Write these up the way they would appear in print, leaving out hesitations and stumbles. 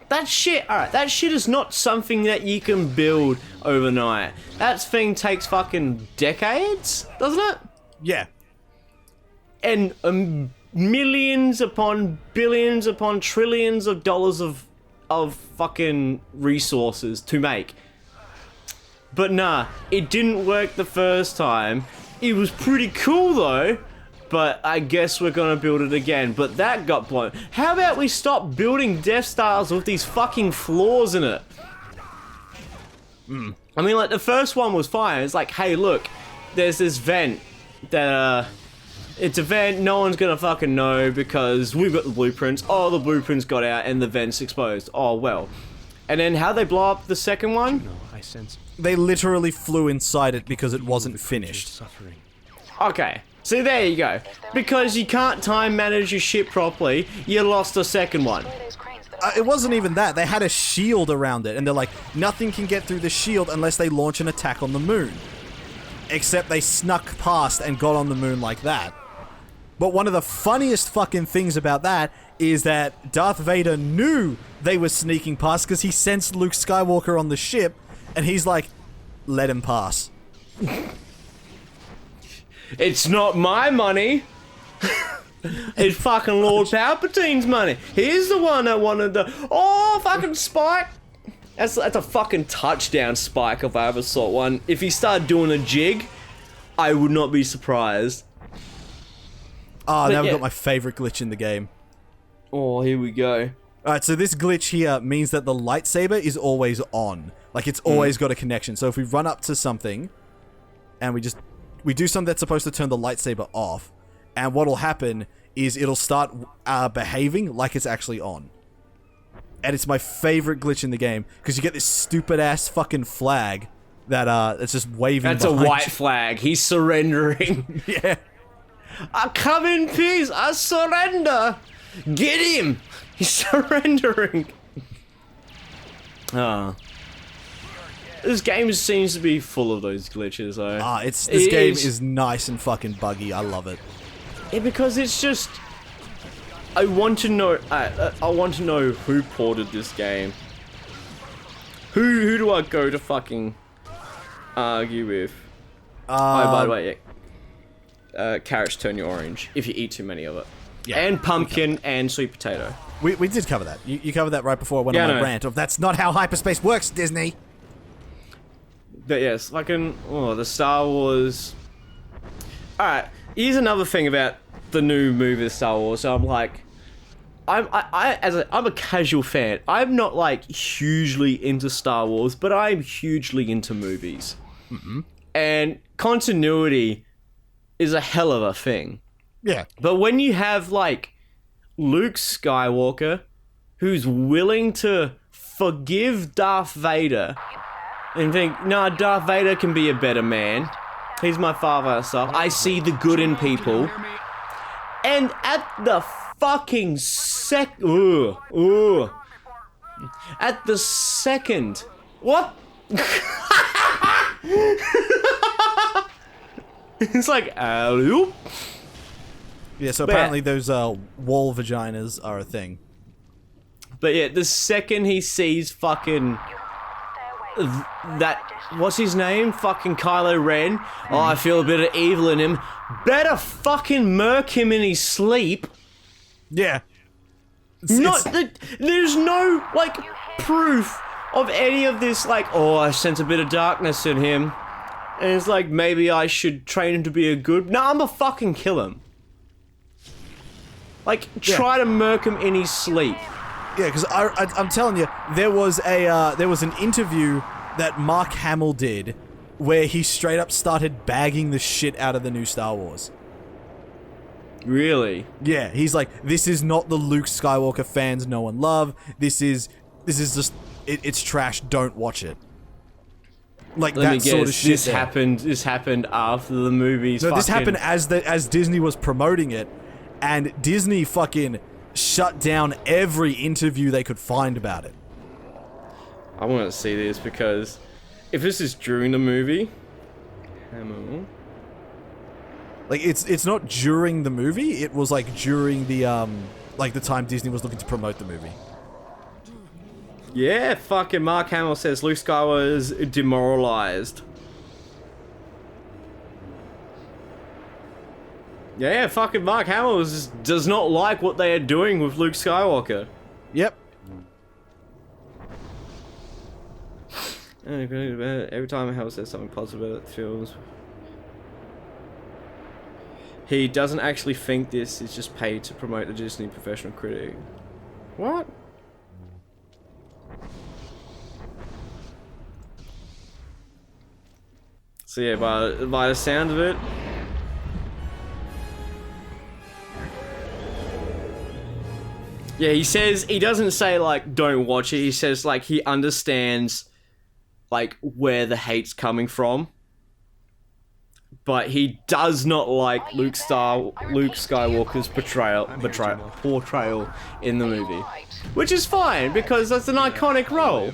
That shit, alright, that shit is not something that you can build overnight. That thing takes fucking decades, doesn't it? Yeah. And millions upon billions upon trillions of dollars of fucking resources to make. But nah, it didn't work the first time. It was pretty cool though, but I guess we're gonna build it again. But that got blown. How about we stop building Death Stars with these fucking flaws in it? I mean, like, the first one was fine. It's like, hey, look, there's this vent that, it's a vent, no one's gonna fucking know because we've got the blueprints. Oh, the blueprints got out and the vent's exposed. Oh, well. And then how they blow up the second one? No, I sense They literally flew inside it because it wasn't finished. suffering. Okay, so there you go. Because you can't time manage your shit properly, you lost the second one. It wasn't even that. They had a shield around it, and they're like, nothing can get through the shield unless they launch an attack on the moon. Except they snuck past and got on the moon like that. But one of the funniest fucking things about that is that Darth Vader knew they were sneaking past because he sensed Luke Skywalker on the ship, and he's like, let him pass. It's not my money. It's fucking Lord Palpatine's money. He's the one that wanted the... Oh, fucking Spike. That's a fucking touchdown, Spike, if I ever saw one. If he started doing a jig, I would not be surprised. Ah, But now we've yeah. got my favorite glitch in the game. Oh, here we go. Alright, so this glitch here means that the lightsaber is always on. Like, it's always got a connection. So if we run up to something, and we do something that's supposed to turn the lightsaber off, and what'll happen is it'll start behaving like it's actually on. And it's my favorite glitch in the game, because you get this stupid-ass fucking flag that, it's just waving That's a behind white you. flag. He's surrendering. Yeah. I come in peace. I surrender. Get him. He's surrendering. Ah. This game seems to be full of those glitches, though. This It game is nice and fucking buggy. I love it. Yeah, because it's just... I want to know... I want to know who ported this game. Who do I go to fucking argue with? Oh, by the way, yeah. Carrots turn you orange if you eat too many of it. Yeah, and pumpkin and sweet potato. We did cover that. You covered that right before I went Yeah, on my I know. rant of that's not how hyperspace works, Disney. But yes, fucking... Oh, the Star Wars... Alright, here's another thing about the new movie Star Wars. So I'm like... I'm a casual fan. I'm not, like, hugely into Star Wars, but I'm hugely into movies. And continuity is a hell of a thing. Yeah. But when you have, like, Luke Skywalker, who's willing to forgive Darth Vader and think, nah, Darth Vader can be a better man. He's my father and stuff. I see the good in people. And at the fucking at the second... What? It's like, alley-oop. Yeah, so But yeah. apparently those wall vaginas are a thing. But yeah, the second he sees fucking... that... What's his name? Fucking Kylo Ren. Oh, I feel a bit of evil in him. Better fucking murk him in his sleep. Yeah. There's no, like, proof of any of this, like, oh, I sense a bit of darkness in him. And it's like, maybe I should train him to be a good... No, I'm gonna fucking kill him. Like, try to murk him in his sleep. Yeah, because I'm telling you, there was an interview that Mark Hamill did where he straight up started bagging the shit out of the new Star Wars. Really? Yeah, he's like, this is not the Luke Skywalker fans know and love. This is just it's trash. Don't watch it. Like Let me that sort of guess, shit. This happened after the movies. No, this happened as Disney was promoting it, and Disney fucking shut down every interview they could find about it. I want to see this because if this is during the movie, Like it's not during the movie. It was like during the the time Disney was looking to promote the movie. Yeah, fucking Mark Hamill says Luke Skywalker is demoralized. Yeah, fucking Mark Hamill does not like what they are doing with Luke Skywalker. Yep. Every time Hamill says something positive about it feels... He doesn't actually think this is just paid to promote the Disney professional critic. What? So yeah, by the sound of it... Yeah, he doesn't say, like, don't watch it. He says, like, he understands, like, where the hate's coming from. But he does not like Luke Skywalker's portrayal in the movie. Which is fine, because that's an iconic role.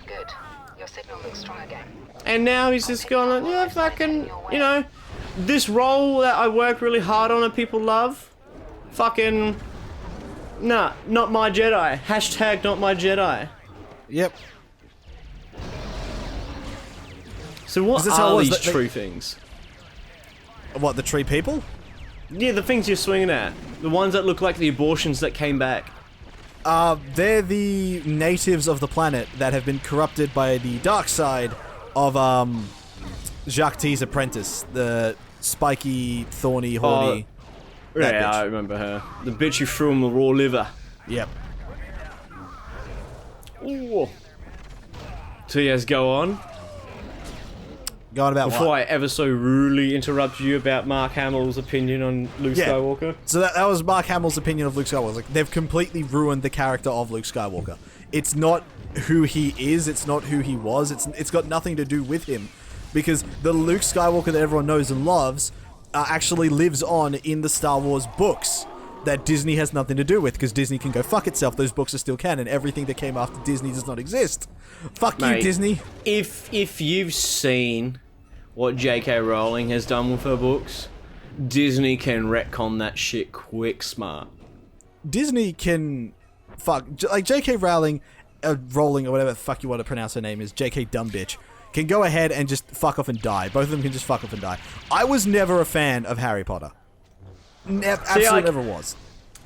Good. Your signal looks strong again. And now he's just gone, yeah, fucking, you know, this role that I worked really hard on and people love, fucking, nah, not my Jedi. Hashtag not my Jedi. Yep. So what Is this how it are was? these They- true things? What, the tree people? Yeah, the things you're swinging at. The ones that look like the abortions that came back. They're the natives of the planet that have been corrupted by the dark side of, Jacques T's apprentice. The spiky, thorny, horny... that Yeah, bitch. I remember her. The bitch who threw him the raw liver. Yep. Ooh. So yes, go on. Going about Before what? I ever so rudely interrupt you about Mark Hamill's opinion on Luke Yeah. Skywalker. So that was Mark Hamill's opinion of Luke Skywalker. Like, they've completely ruined the character of Luke Skywalker. It's not who he is. It's not who he was. It's got nothing to do with him, because the Luke Skywalker that everyone knows and loves actually lives on in the Star Wars books that Disney has nothing to do with, because Disney can go fuck itself. Those books are still canon. Everything that came after Disney does not exist. Fuck Mate. you, Disney. If you've seen what J.K. Rowling has done with her books, Disney can retcon that shit quick smart. Disney can fuck like J.K. Rowling, Rowling or whatever the fuck you want to pronounce her name is, J.K. Dumbitch, can go ahead and just fuck off and die. Both of them can just fuck off and die. I was never a fan of Harry Potter. Absolutely never was.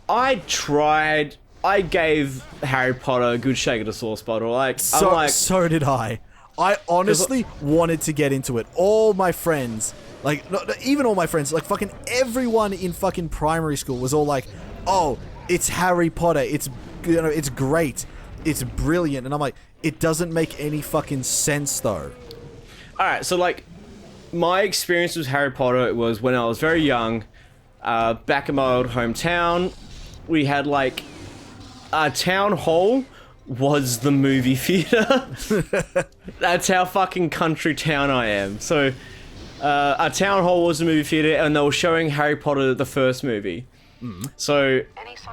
I tried. I gave Harry Potter a good shake of the sauce bottle. Like, So, I'm like, so did I. I honestly wanted to get into it. All my friends, like, not even all my friends, like fucking everyone in fucking primary school was all like, "Oh, it's Harry Potter. It's, you know, it's great. It's brilliant." And I'm like, it doesn't make any fucking sense though. alright, so like, my experience with Harry Potter was when I was very young, back in my old hometown, we had like, a town hall was the movie theater. That's how fucking country town I am. So, our town hall was the movie theater, and they were showing Harry Potter, the first movie. So,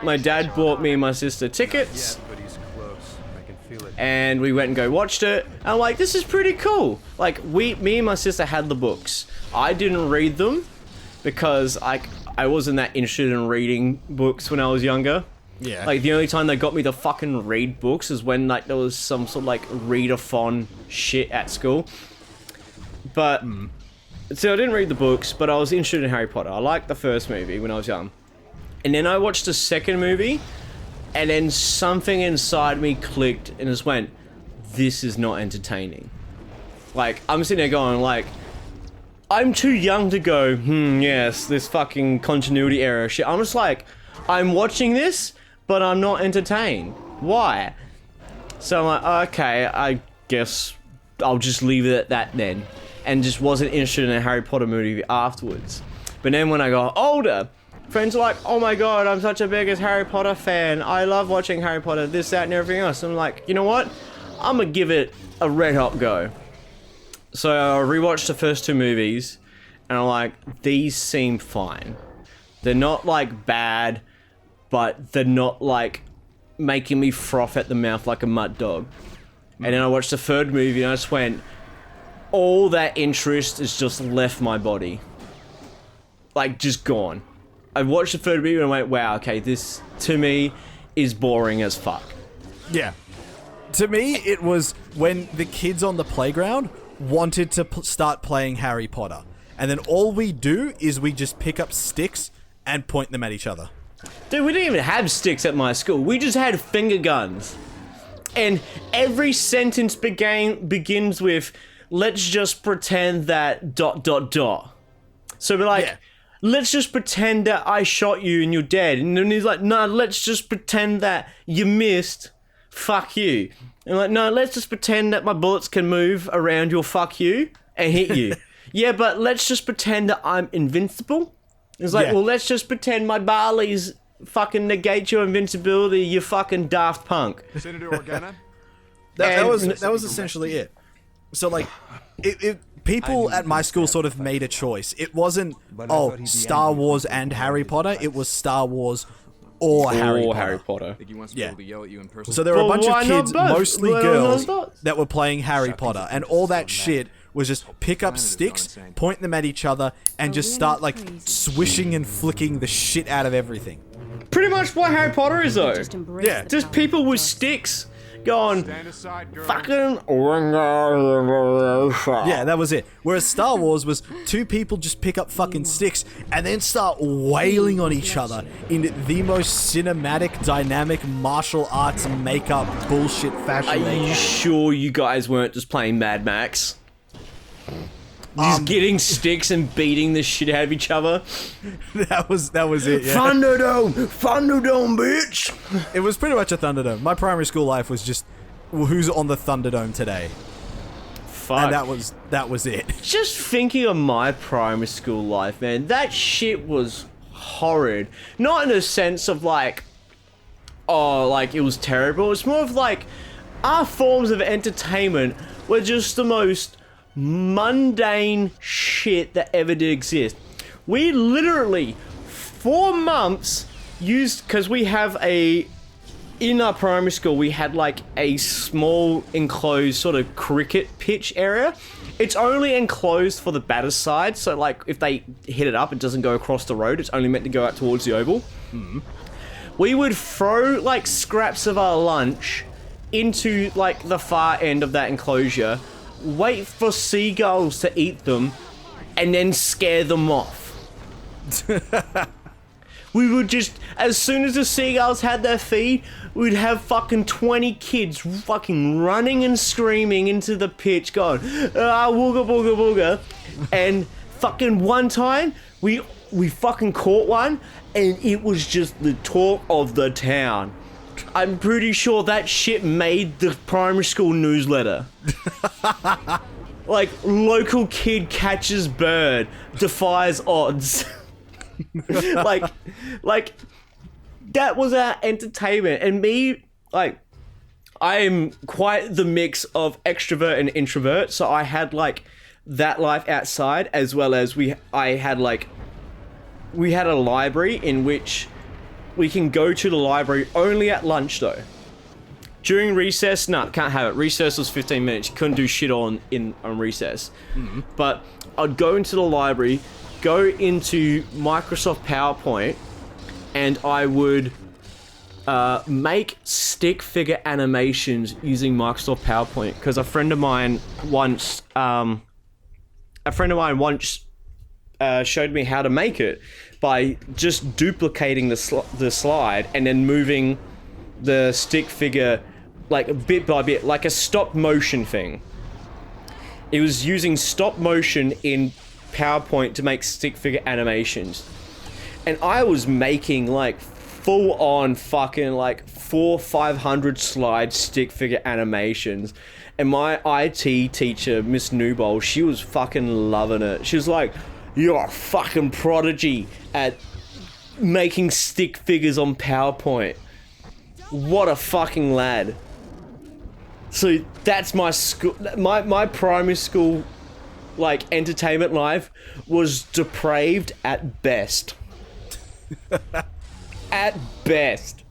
my dad bought me and my sister tickets, But he's close. I can feel it. and we went and go watched it. And I'm like, this is pretty cool. Like, me and my sister had the books. I didn't read them because I wasn't that interested in reading books when I was younger. Yeah. Like, the only time they got me to fucking read books is when, like, there was some sort of, like, readathon shit at school. But, so I didn't read the books, but I was interested in Harry Potter. I liked the first movie when I was young. And then I watched the second movie, and then something inside me clicked and just went, this is not entertaining. Like, I'm sitting there going, like, I'm too young to go, yes, this fucking continuity error shit. I'm just like, I'm watching this, but I'm not entertained. Why? So I'm like, okay, I guess I'll just leave it at that then. And just wasn't interested in a Harry Potter movie afterwards. But then when I got older, friends are like, oh my god, I'm such a biggest Harry Potter fan. I love watching Harry Potter, this, that, and everything else. I'm like, you know what? I'm gonna give it a red hot go. So I rewatched the first two movies, and I'm like, these seem fine. They're not, like, bad, but they're not, like, making me froth at the mouth like a mud dog. And then I watched the third movie, and I just went, all that interest has just left my body. Like, just gone. I watched the third movie, and I went, wow, okay, this, to me, is boring as fuck. Yeah. To me, it was when the kids on the playground wanted to start playing Harry Potter. And then all we do is we just pick up sticks and point them at each other. Dude, we didn't even have sticks at my school. We just had finger guns. And every sentence begins with, let's just pretend that ... So we're like, Yeah. let's just pretend that I shot you and you're dead. And then he's like, no, let's just pretend that you missed. Fuck you. And like, no, let's just pretend that my bullets can move around your fuck you and hit you. Yeah, but let's just pretend that I'm invincible. It's like, Yeah. well, let's just pretend my barleys fucking negate your invincibility, you fucking daft punk. Senator Organa? That And- was essentially it. So like, people at my school sort of made a choice. It wasn't Star Wars and Harry Potter. It was Star Wars or Harry Potter. Think he wants to Yeah. be able to yell at you in person? So there were a Well, bunch why of not kids, both? mostly Why not girls, both? that were playing Harry Potter, and all that shit was just pick up sticks, point them at each other, and just start like swishing and flicking the shit out of everything. Pretty much what Harry Potter is, though. Yeah. Just people with sticks going, Stand aside, girl. fucking... Yeah, that was it. Whereas Star Wars was two people just pick up fucking sticks and then start wailing on each other in the most cinematic, dynamic martial arts makeup bullshit Are fashion. you sure you guys weren't just playing Mad Max? Just getting sticks and beating the shit out of each other? That was it. Yeah. Thunderdome! Thunderdome, bitch! It was pretty much a Thunderdome. My primary school life was just who's on the Thunderdome today, Fuck. and that was it. Just thinking of my primary school life, man, that shit was horrid. Not in a sense of like, oh, like it was terrible. It's more of like, our forms of entertainment were just the most mundane shit that ever did exist. We literally, 4 months, used, because we have in our primary school, we had like a small enclosed sort of cricket pitch area. It's only enclosed for the batter's side, so like if they hit it up, it doesn't go across the road. It's only meant to go out towards the oval. We would throw like scraps of our lunch into like the far end of that enclosure, wait for seagulls to eat them, and then scare them off. We would just, as soon as the seagulls had their feed, we'd have fucking 20 kids fucking running and screaming into the pitch going, wooga booga booga. And fucking one time, we fucking caught one, and it was just the talk of the town. I'm pretty sure that shit made the primary school newsletter. Like, local kid catches bird, defies odds. like that was our entertainment. And me, like, I am quite the mix of extrovert and introvert, so I had like that life outside, as well as we had a library in which we can go to the library only at lunch though. During recess, can't have it. Recess was 15 minutes. You couldn't do shit on recess. But I'd go into the library, go into Microsoft PowerPoint, and I would make stick figure animations using Microsoft PowerPoint, because a friend of mine once showed me how to make it by just duplicating the slide and then moving the stick figure like bit by bit, like a stop motion thing. It was using stop motion in PowerPoint to make stick figure animations. And I was making like full on fucking like 400-500 slide stick figure animations. And my IT teacher, Miss Newbold, she was fucking loving it. She was like, "You're a fucking prodigy at making stick figures on PowerPoint. What a fucking lad." So that's my school, my primary school, like, entertainment life was depraved at best. At best.